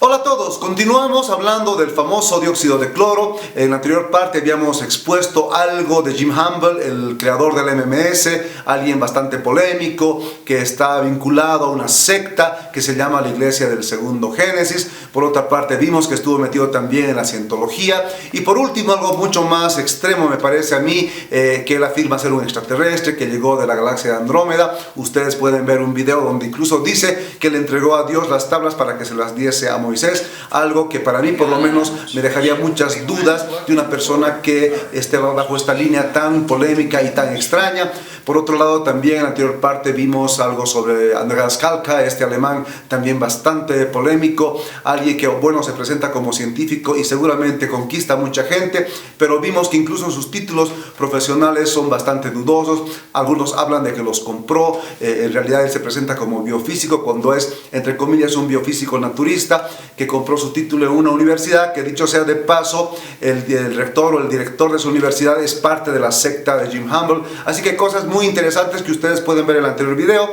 Hola a todos, continuamos hablando del famoso dióxido de cloro. En la anterior parte habíamos expuesto algo de Jim Humble, el creador del MMS, alguien bastante polémico que está vinculado a una secta que se llama la Iglesia del Segundo Génesis. Por otra parte vimos que estuvo metido también en la cientología. Y por último, algo mucho más extremo me parece a mí, que él afirma ser un extraterrestre que llegó de la galaxia de Andrómeda. Ustedes pueden ver un video donde incluso dice que le entregó a Dios las tablas para que se las diese a Moisés, algo que para mí por lo menos me dejaría muchas dudas de una persona que esté bajo esta línea tan polémica y tan extraña. Por otro lado, también en la anterior parte vimos algo sobre Andreas Kalka, este alemán también bastante polémico, alguien que, bueno, se presenta como científico y seguramente conquista a mucha gente, pero vimos que incluso sus títulos profesionales son bastante dudosos. Algunos hablan de que los compró, en realidad él se presenta como biofísico cuando es, entre comillas, un biofísico naturista que compró su título en una universidad, que dicho sea de paso, el rector o el director de su universidad es parte de la secta de Jim Humble. Así que cosas muy interesantes que ustedes pueden ver en el anterior video.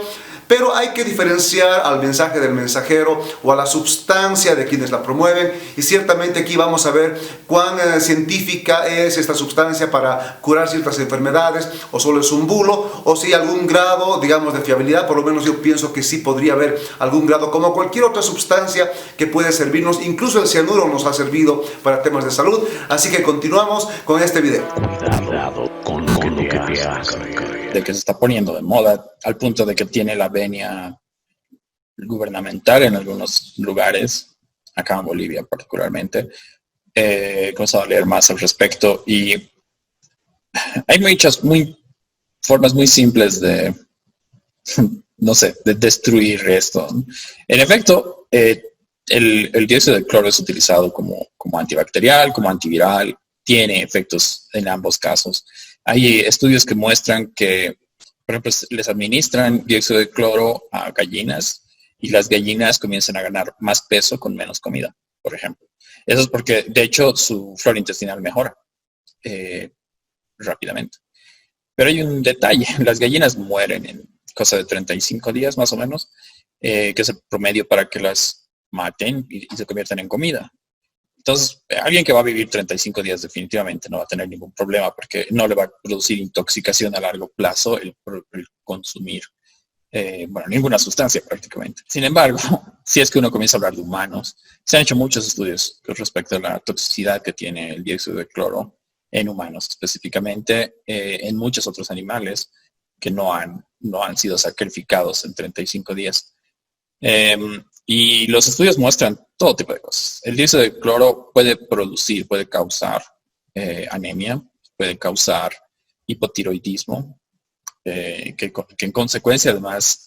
Pero hay que diferenciar al mensaje del mensajero o a la substancia de quienes la promueven, y ciertamente aquí vamos a ver cuán científica es esta substancia para curar ciertas enfermedades, o solo es un bulo, o si algún grado, digamos, de fiabilidad. Por lo menos yo pienso que sí podría haber algún grado, como cualquier otra substancia que puede servirnos. Incluso el cianuro nos ha servido para temas de salud. Así que continuamos con este video. Cuidado con lo que te hagas. De que se está poniendo de moda al punto de que tiene la venia gubernamental en algunos lugares, acá en Bolivia particularmente. He comenzado a leer más al respecto y hay muchas formas muy simples de, no sé, de destruir esto. En efecto, el dióxido de cloro es utilizado como antibacterial, como antiviral, tiene efectos en ambos casos. Hay estudios que muestran que, por ejemplo, les administran dióxido de cloro a gallinas y las gallinas comienzan a ganar más peso con menos comida, por ejemplo. Eso es porque, de hecho, su flora intestinal mejora rápidamente. Pero hay un detalle, las gallinas mueren en cosa de 35 días más o menos, que es el promedio para que las maten y se conviertan en comida. Entonces, alguien que va a vivir 35 días definitivamente no va a tener ningún problema porque no le va a producir intoxicación a largo plazo el consumir, ninguna sustancia prácticamente. Sin embargo, si es que uno comienza a hablar de humanos, se han hecho muchos estudios respecto a la toxicidad que tiene el dióxido de cloro en humanos, específicamente en muchos otros animales que no han sido sacrificados en 35 días. Y los estudios muestran todo tipo de cosas. El dióxido de cloro puede causar anemia, puede causar hipotiroidismo, que en consecuencia además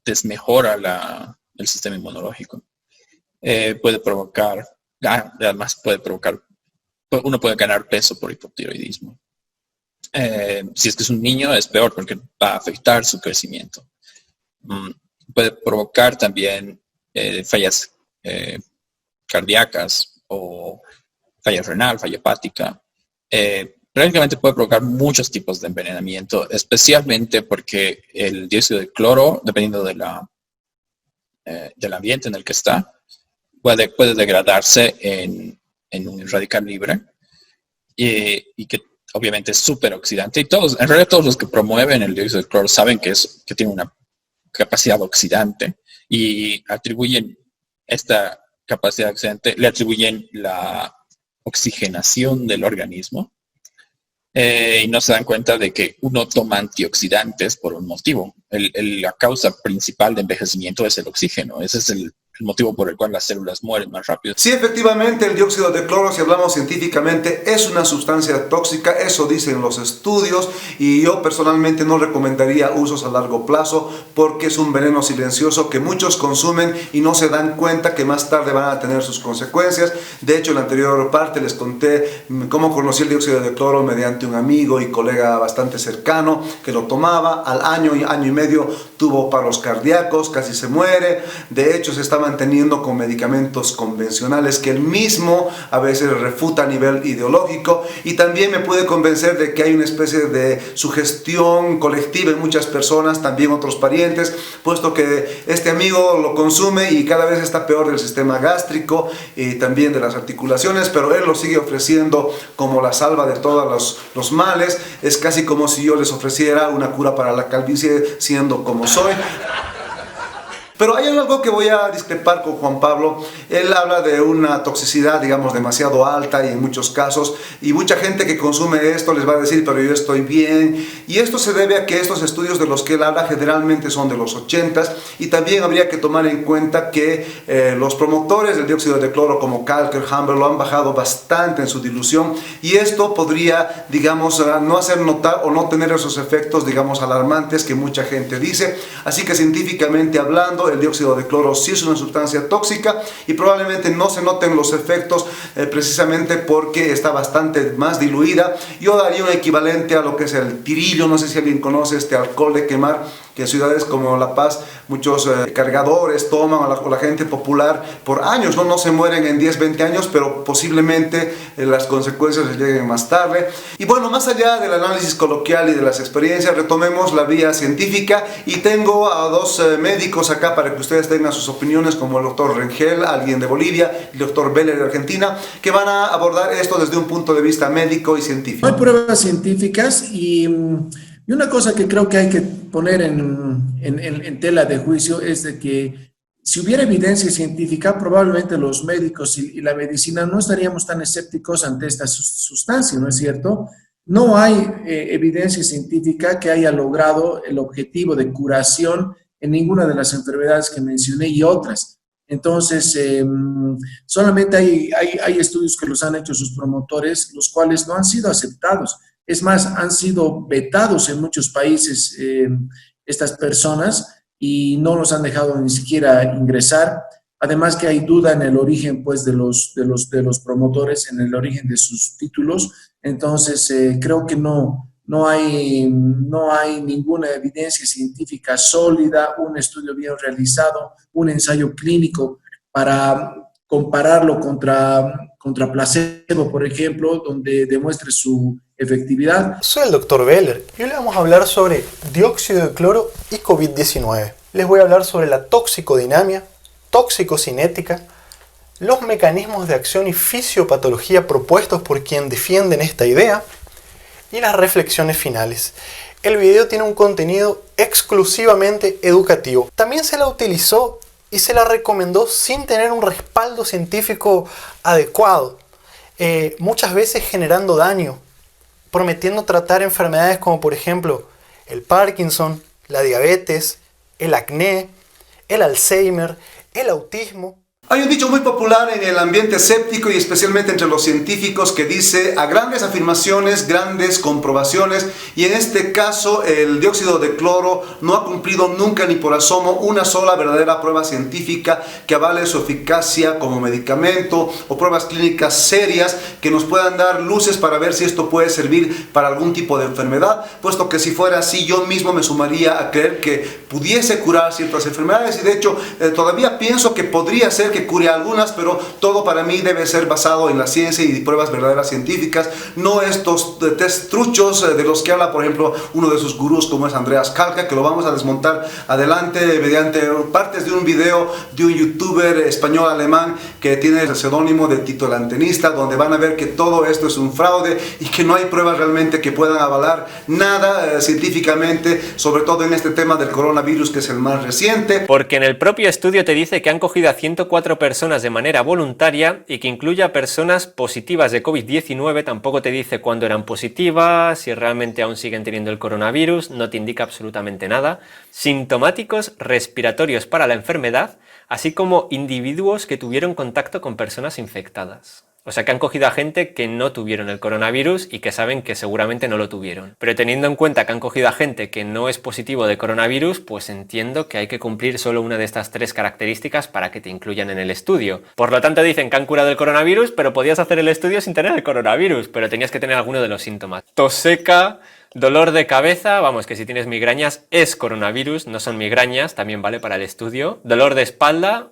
desmejora el sistema inmunológico. Uno puede ganar peso por hipotiroidismo. Si es que es un niño es peor porque va a afectar su crecimiento. Puede provocar también fallas cardíacas o falla renal, falla hepática. Prácticamente puede provocar muchos tipos de envenenamiento, especialmente porque el dióxido de cloro, dependiendo del ambiente en el que está, puede degradarse en un radical libre y que obviamente es súper oxidante. Y en realidad todos los que promueven el dióxido de cloro saben que tiene una capacidad oxidante y atribuyen esta capacidad oxidante, le atribuyen la oxigenación del organismo y no se dan cuenta de que uno toma antioxidantes por un motivo. La causa principal de envejecimiento es el oxígeno. Ese es el motivo por el cual las células mueren más rápido. Sí, efectivamente, el dióxido de cloro, si hablamos científicamente, es una sustancia tóxica, eso dicen los estudios, y yo personalmente no recomendaría usos a largo plazo porque es un veneno silencioso que muchos consumen y no se dan cuenta que más tarde van a tener sus consecuencias. De hecho, en la anterior parte les conté cómo conocí el dióxido de cloro mediante un amigo y colega bastante cercano que lo tomaba. Al año y medio tuvo paros cardíacos, casi se muere. De hecho, se está manteniendo con medicamentos convencionales que él mismo a veces refuta a nivel ideológico, y también me pude convencer de que hay una especie de sugestión colectiva en muchas personas, también otros parientes, puesto que este amigo lo consume y cada vez está peor del sistema gástrico y también de las articulaciones, pero él lo sigue ofreciendo como la salva de todos los males. Es casi como si yo les ofreciera una cura para la calvicie siendo como soy. Pero hay algo que voy a discrepar con Juan Pablo. Él habla de una toxicidad, digamos, demasiado alta y en muchos casos, y mucha gente que consume esto les va a decir, pero yo estoy bien. Y esto se debe a que estos estudios de los que él habla generalmente son de los 80s, y también habría que tomar en cuenta que los promotores del dióxido de cloro como Kalker, Humber, lo han bajado bastante en su dilución, y esto podría, digamos, no hacer notar o no tener esos efectos, digamos, alarmantes que mucha gente dice. Así que científicamente hablando, el dióxido de cloro sí es una sustancia tóxica y probablemente no se noten los efectos precisamente porque está bastante más diluida. Yo daría un equivalente a lo que es el tirillo. No sé si alguien conoce este alcohol de quemar, que en ciudades como La Paz muchos cargadores toman, o la gente popular por años, no se mueren en 10, 20 años, pero posiblemente las consecuencias les lleguen más tarde. Y bueno, más allá del análisis coloquial y de las experiencias, retomemos la vía científica, y tengo a dos médicos acá para que ustedes tengan sus opiniones, como el doctor Rengel, alguien de Bolivia, y el doctor Beller de Argentina, que van a abordar esto desde un punto de vista médico y científico. Hay pruebas científicas y una cosa que creo que hay que poner en tela de juicio es de que si hubiera evidencia científica, probablemente los médicos y la medicina no estaríamos tan escépticos ante esta sustancia, ¿no es cierto? No hay evidencia científica que haya logrado el objetivo de curación en ninguna de las enfermedades que mencioné y otras. Entonces, solamente hay estudios que los han hecho sus promotores, los cuales no han sido aceptados. Es más, han sido vetados en muchos países estas personas y no los han dejado ni siquiera ingresar. Además que hay duda en el origen, pues, de los promotores, en el origen de sus títulos. Entonces, creo que no hay ninguna evidencia científica sólida, un estudio bien realizado, un ensayo clínico para compararlo contra placebo, por ejemplo, donde demuestre su efectividad. Soy el Dr. Beller y hoy le vamos a hablar sobre dióxido de cloro y COVID-19. Les voy a hablar sobre la toxicodinamia, toxicocinética, los mecanismos de acción y fisiopatología propuestos por quien defienden esta idea y las reflexiones finales. El video tiene un contenido exclusivamente educativo. También se la utilizó y se la recomendó sin tener un respaldo científico adecuado, muchas veces generando daño, prometiendo tratar enfermedades como por ejemplo el Parkinson, la diabetes, el acné, el Alzheimer, el autismo. Hay un dicho muy popular en el ambiente escéptico y especialmente entre los científicos que dice: a grandes afirmaciones, grandes comprobaciones. Y en este caso el dióxido de cloro no ha cumplido nunca ni por asomo una sola verdadera prueba científica que avale su eficacia como medicamento, o pruebas clínicas serias que nos puedan dar luces para ver si esto puede servir para algún tipo de enfermedad, puesto que si fuera así yo mismo me sumaría a creer que pudiese curar ciertas enfermedades, y de hecho todavía pienso que podría ser que cure algunas, pero todo para mí debe ser basado en la ciencia y pruebas verdaderas científicas, no estos test truchos de los que habla, por ejemplo, uno de sus gurús como es Andreas Kalka, que lo vamos a desmontar adelante mediante partes de un video de un youtuber español-alemán que tiene el seudónimo de Tito el Antenista, donde van a ver que todo esto es un fraude y que no hay pruebas realmente que puedan avalar nada científicamente, sobre todo en este tema del coronavirus, que es el más reciente. Porque en el propio estudio te dice que han cogido a 104 personas de manera voluntaria y que incluye a personas positivas de COVID-19. Tampoco te dice cuándo eran positivas, si realmente aún siguen teniendo el coronavirus, no te indica absolutamente nada. Sintomáticos respiratorios para la enfermedad, así como individuos que tuvieron contacto con personas infectadas. O sea que han cogido a gente que no tuvieron el coronavirus y que saben que seguramente no lo tuvieron. Pero teniendo en cuenta que han cogido a gente que no es positivo de coronavirus, pues entiendo que hay que cumplir solo una de estas 3 características para que te incluyan en el estudio. Por lo tanto dicen que han curado el coronavirus, pero podías hacer el estudio sin tener el coronavirus, pero tenías que tener alguno de los síntomas. Tos seca, Dolor de cabeza, vamos, que si tienes migrañas es coronavirus, no son migrañas, también vale para el estudio. Dolor de espalda,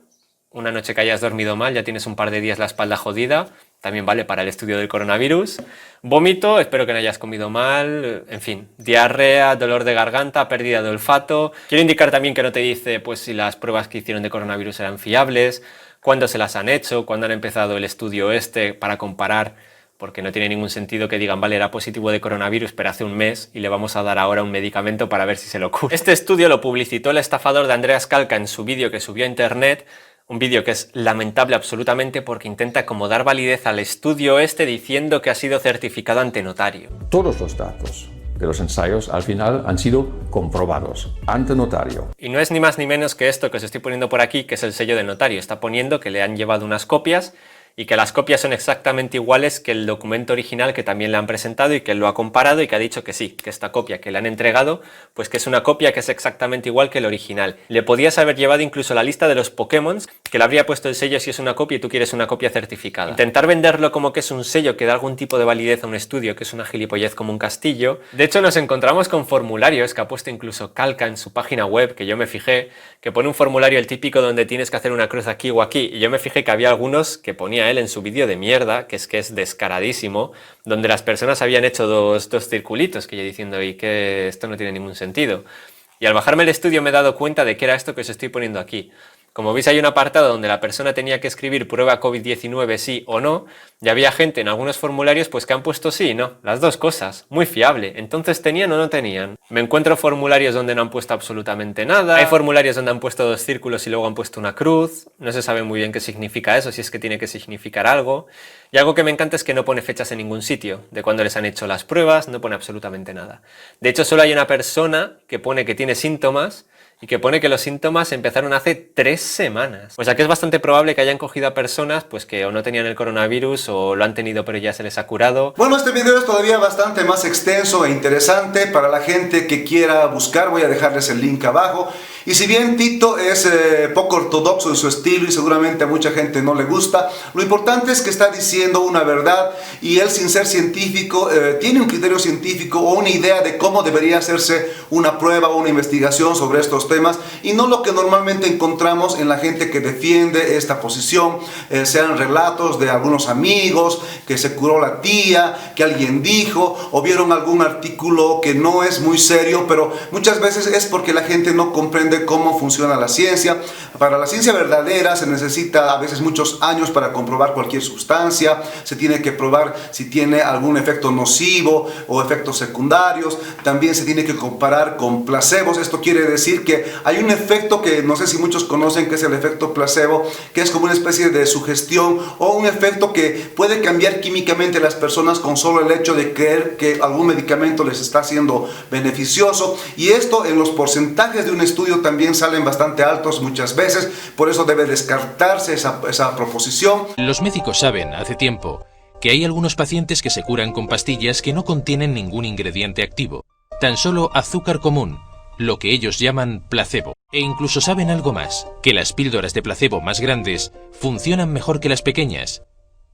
una noche que hayas dormido mal, ya tienes un par de días la espalda jodida, también vale para el estudio del coronavirus. Vómito, espero que no hayas comido mal, en fin. Diarrea, dolor de garganta, pérdida de olfato. Quiero indicar también que no te dice pues si las pruebas que hicieron de coronavirus eran fiables, cuándo se las han hecho, cuándo han empezado el estudio para comparar, porque no tiene ningún sentido que digan, vale, era positivo de coronavirus, pero hace un mes y le vamos a dar ahora un medicamento para ver si se lo cura. Este estudio lo publicitó el estafador de Andreas Kalka en su vídeo que subió a internet, un vídeo que es lamentable absolutamente porque intenta como dar validez al estudio diciendo que ha sido certificado ante notario. Todos los datos de los ensayos al final han sido comprobados ante notario. Y no es ni más ni menos que esto que os estoy poniendo por aquí, que es el sello del notario. Está poniendo que le han llevado unas copias y que las copias son exactamente iguales que el documento original que también le han presentado y que él lo ha comparado y que ha dicho que sí, que esta copia que le han entregado, pues que es una copia que es exactamente igual que el original. Le podías haber llevado incluso la lista de los Pokémon, que le habría puesto el sello si es una copia y tú quieres una copia certificada. Intentar venderlo como que es un sello que da algún tipo de validez a un estudio, que es una gilipollez como un castillo. De hecho, nos encontramos con formularios que ha puesto incluso Kalka en su página web, que yo me fijé, que pone un formulario el típico donde tienes que hacer una cruz aquí o aquí, y yo me fijé que había algunos que ponía él en su vídeo de mierda, que es descaradísimo, donde las personas habían hecho dos circulitos, que yo diciendo, y que esto no tiene ningún sentido. Y al bajarme el estudio me he dado cuenta de que era esto que os estoy poniendo aquí. Como veis, hay un apartado donde la persona tenía que escribir prueba COVID-19 sí o no, y había gente en algunos formularios pues que han puesto sí y no, las dos cosas, muy fiable. Entonces, ¿tenían o no tenían? Me encuentro formularios donde no han puesto absolutamente nada, hay formularios donde han puesto dos círculos y luego han puesto una cruz, no se sabe muy bien qué significa eso, si es que tiene que significar algo, y algo que me encanta es que no pone fechas en ningún sitio, de cuando les han hecho las pruebas, no pone absolutamente nada. De hecho, solo hay una persona que pone que tiene síntomas, y que pone que los síntomas empezaron hace 3 semanas. O sea que es bastante probable que hayan cogido a personas pues que o no tenían el coronavirus o lo han tenido pero ya se les ha curado. Bueno, este video es todavía bastante más extenso e interesante para la gente que quiera buscar. Voy a dejarles el link abajo. Y si bien Tito es poco ortodoxo en su estilo y seguramente a mucha gente no le gusta, lo importante es que está diciendo una verdad y él, sin ser científico, tiene un criterio científico o una idea de cómo debería hacerse una prueba o una investigación sobre estos temas y no lo que normalmente encontramos en la gente que defiende esta posición, sean relatos de algunos amigos, que se curó la tía, que alguien dijo o vieron algún artículo que no es muy serio, pero muchas veces es porque la gente no comprende cómo funciona la ciencia. Para la ciencia verdadera se necesita a veces muchos años para comprobar cualquier sustancia, se tiene que probar si tiene algún efecto nocivo o efectos secundarios, también se tiene que comparar con placebos. Esto quiere decir que hay un efecto que no sé si muchos conocen, que es el efecto placebo, que es como una especie de sugestión o un efecto que puede cambiar químicamente a las personas con solo el hecho de creer que algún medicamento les está siendo beneficioso, y esto en los porcentajes de un estudio también salen bastante altos muchas veces, por eso debe descartarse esa proposición. Los médicos saben hace tiempo que hay algunos pacientes que se curan con pastillas que no contienen ningún ingrediente activo, tan solo azúcar común, lo que ellos llaman placebo. E incluso saben algo más, que las píldoras de placebo más grandes funcionan mejor que las pequeñas,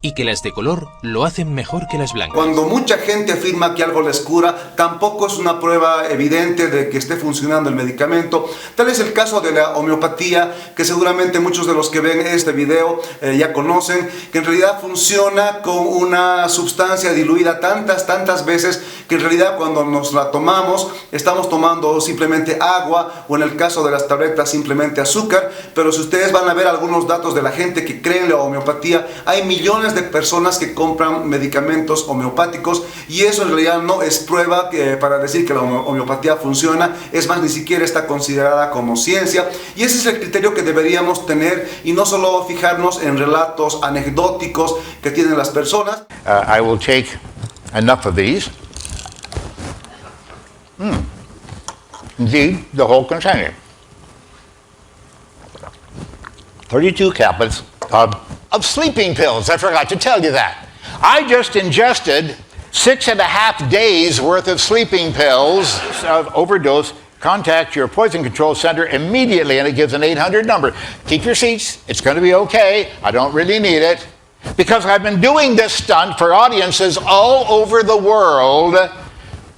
y que las de color lo hacen mejor que las blancas. Cuando mucha gente afirma que algo les cura, tampoco es una prueba evidente de que esté funcionando el medicamento. Tal es el caso de la homeopatía, que seguramente muchos de los que ven este video ya conocen, que en realidad funciona con una sustancia diluida tantas veces que en realidad cuando nos la tomamos estamos tomando simplemente agua o en el caso de las tabletas simplemente azúcar. Pero si ustedes van a ver algunos datos de la gente que cree en la homeopatía, hay millones de personas que compran medicamentos homeopáticos y eso en realidad no es prueba para decir que la homeopatía funciona. Es más, ni siquiera está considerada como ciencia, y ese es el criterio que deberíamos tener y no solo fijarnos en relatos anecdóticos que tienen las personas. I will take enough of these. Indeed, the whole container. 32 tablets of sleeping pills. I forgot to tell you that. I just ingested 6.5 days worth of sleeping pills of overdose. Contact your poison control center immediately, and it gives an 800 number. Keep your seats. It's going to be okay. I don't really need it. Because I've been doing this stunt for audiences all over the world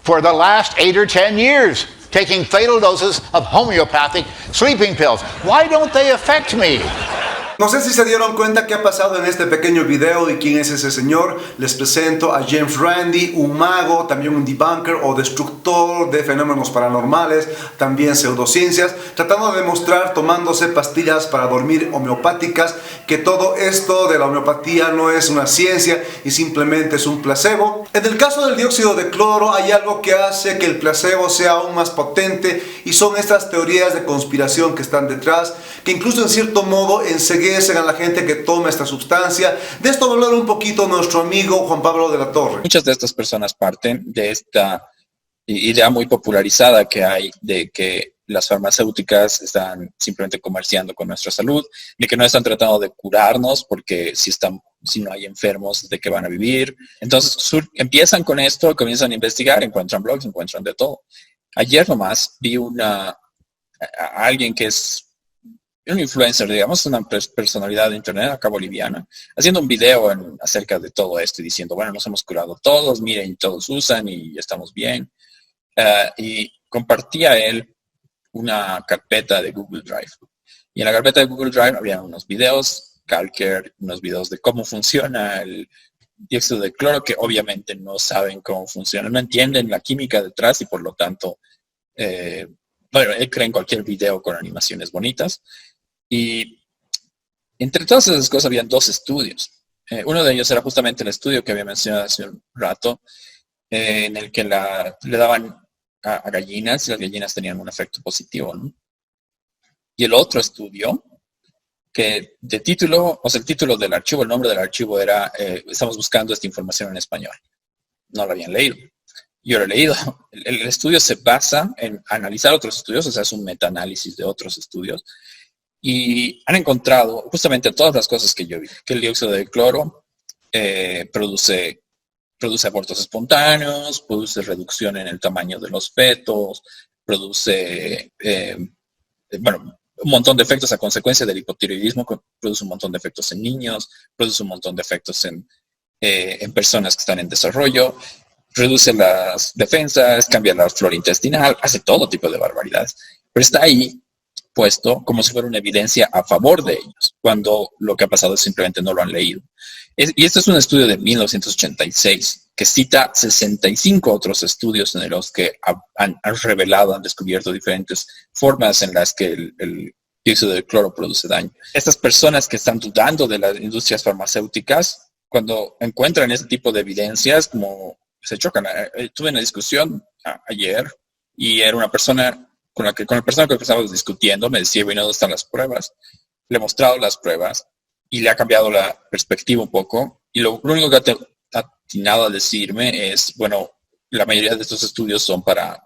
for the last 8 or 10 years, taking fatal doses of homeopathic sleeping pills. Why don't they affect me? No sé si se dieron cuenta qué ha pasado en este pequeño video y quién es ese señor. Les presento a James Randi, un mago, también un debunker o destructor de fenómenos paranormales, también pseudociencias, tratando de demostrar, tomándose pastillas para dormir homeopáticas, que todo esto de la homeopatía no es una ciencia y simplemente es un placebo. En el caso del dióxido de cloro hay algo que hace que el placebo sea aún más potente y son estas teorías de conspiración que están detrás, que incluso en cierto modo enseguecen a la gente que toma esta sustancia. De esto va a hablar un poquito nuestro amigo Juan Pablo de la Torre. Muchas de estas personas parten de esta idea muy popularizada que hay de que las farmacéuticas están simplemente comerciando con nuestra salud, de que no están tratando de curarnos porque si no hay enfermos, ¿de qué van a vivir? Entonces empiezan con esto, comienzan a investigar, encuentran blogs, encuentran de todo. Ayer nomás vi a alguien que es un influencer, digamos, una personalidad de internet acá boliviana, haciendo un video acerca de todo esto y diciendo, bueno, nos hemos curado todos, miren, todos usan y estamos bien. Y compartía él una carpeta de Google Drive. Y en la carpeta de Google Drive había unos videos, Calker, unos videos de cómo funciona el dióxido de cloro, que obviamente no saben cómo funciona, no entienden la química detrás y por lo tanto, bueno, él cree en cualquier video con animaciones bonitas. Y entre todas esas cosas habían dos estudios. Uno de ellos era justamente el estudio que había mencionado hace un rato, en el que le daban a gallinas y las gallinas tenían un efecto positivo, ¿no? Y el otro estudio, que de título, o sea, el título del archivo, el nombre del archivo era estamos buscando esta información en español. No lo habían leído. Yo lo he leído. El estudio se basa en analizar otros estudios, o sea, es un metaanálisis de otros estudios. Y han encontrado justamente todas las cosas que yo vi, que el dióxido de cloro produce abortos espontáneos, produce reducción en el tamaño de los fetos, produce, bueno, un montón de efectos a consecuencia del hipotiroidismo, produce un montón de efectos en niños, produce un montón de efectos en personas que están en desarrollo, reduce las defensas, cambia la flora intestinal, hace todo tipo de barbaridades, pero está ahí puesto como si fuera una evidencia a favor de ellos, cuando lo que ha pasado es simplemente no lo han leído. Y este es un estudio de 1986 que cita 65 otros estudios en los que han revelado, han descubierto diferentes formas en las que el dióxido de cloro produce daño. Estas personas que están dudando de las industrias farmacéuticas, cuando encuentran este tipo de evidencias, como se chocan. Tuve una discusión ayer y era una persona con la persona con la que estábamos discutiendo, me decía, bueno, ¿dónde están las pruebas? Le he mostrado las pruebas y le ha cambiado la perspectiva un poco. Y lo único que ha atinado a decirme es, bueno, la mayoría de estos estudios son para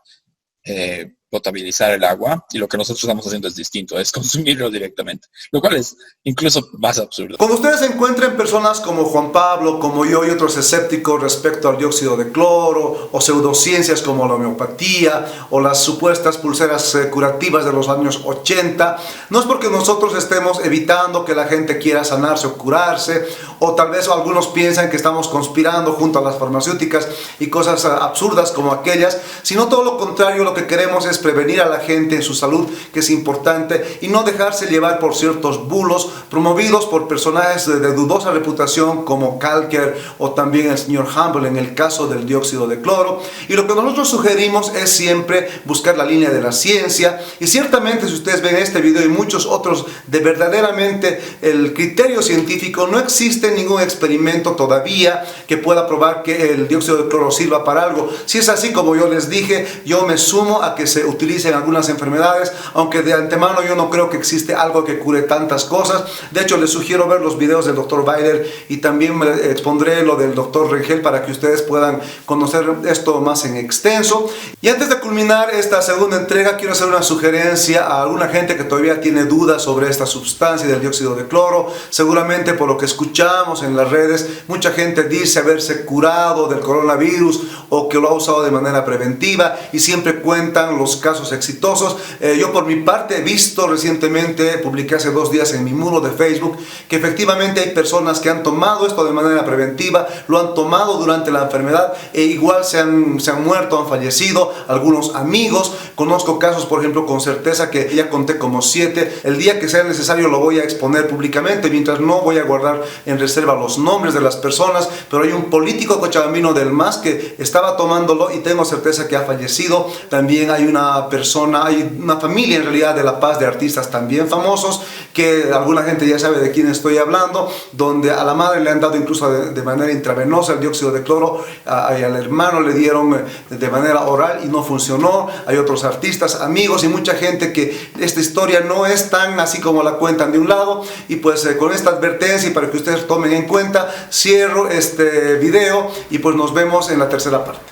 potabilizar el agua y lo que nosotros estamos haciendo es distinto, es consumirlo directamente, lo cual es incluso más absurdo. Cuando ustedes encuentren personas como Juan Pablo, como yo y otros escépticos respecto al dióxido de cloro o pseudociencias como la homeopatía o las supuestas pulseras curativas de los años 80, no es porque nosotros estemos evitando que la gente quiera sanarse o curarse, o tal vez algunos piensan que estamos conspirando junto a las farmacéuticas y cosas absurdas como aquellas, sino todo lo contrario. Lo que queremos es prevenir a la gente en su salud, que es importante, y no dejarse llevar por ciertos bulos promovidos por personajes de dudosa reputación como Calker o también el señor Humble en el caso del dióxido de cloro. Y lo que nosotros sugerimos es siempre buscar la línea de la ciencia, y ciertamente si ustedes ven este video y muchos otros de verdaderamente el criterio científico, no existe ningún experimento todavía que pueda probar que el dióxido de cloro sirva para algo. Si es así, como yo les dije, yo me sumo a que se utilice en algunas enfermedades, aunque de antemano yo no creo que existe algo que cure tantas cosas. De hecho, les sugiero ver los videos del Dr. Weiler y también me expondré lo del Dr. Rengel para que ustedes puedan conocer esto más en extenso. Y antes de culminar esta segunda entrega, quiero hacer una sugerencia a alguna gente que todavía tiene dudas sobre esta sustancia del dióxido de cloro. Seguramente por lo que escuchamos en las redes, mucha gente dice haberse curado del coronavirus o que lo ha usado de manera preventiva, y siempre cuentan los casos exitosos. Yo por mi parte he visto recientemente, publiqué hace 2 días en mi muro de Facebook, que efectivamente hay personas que han tomado esto de manera preventiva, lo han tomado durante la enfermedad e igual se han muerto, han fallecido, algunos amigos. Conozco casos, por ejemplo, con certeza que ya conté como 7. El día que sea necesario lo voy a exponer públicamente, mientras no voy a guardar en reserva los nombres de las personas, pero hay un político cochabambino del MAS que estaba tomándolo y tengo certeza que ha fallecido. También hay una persona, hay una familia en realidad de La Paz de artistas también famosos, que alguna gente ya sabe de quién estoy hablando, donde a la madre le han dado incluso de manera intravenosa el dióxido de cloro, y al hermano le dieron de manera oral y no funcionó. Hay otros artistas, amigos y mucha gente que esta historia no es tan así como la cuentan de un lado, y pues con esta advertencia y para que ustedes tomen en cuenta, cierro este video y pues nos vemos en la tercera parte.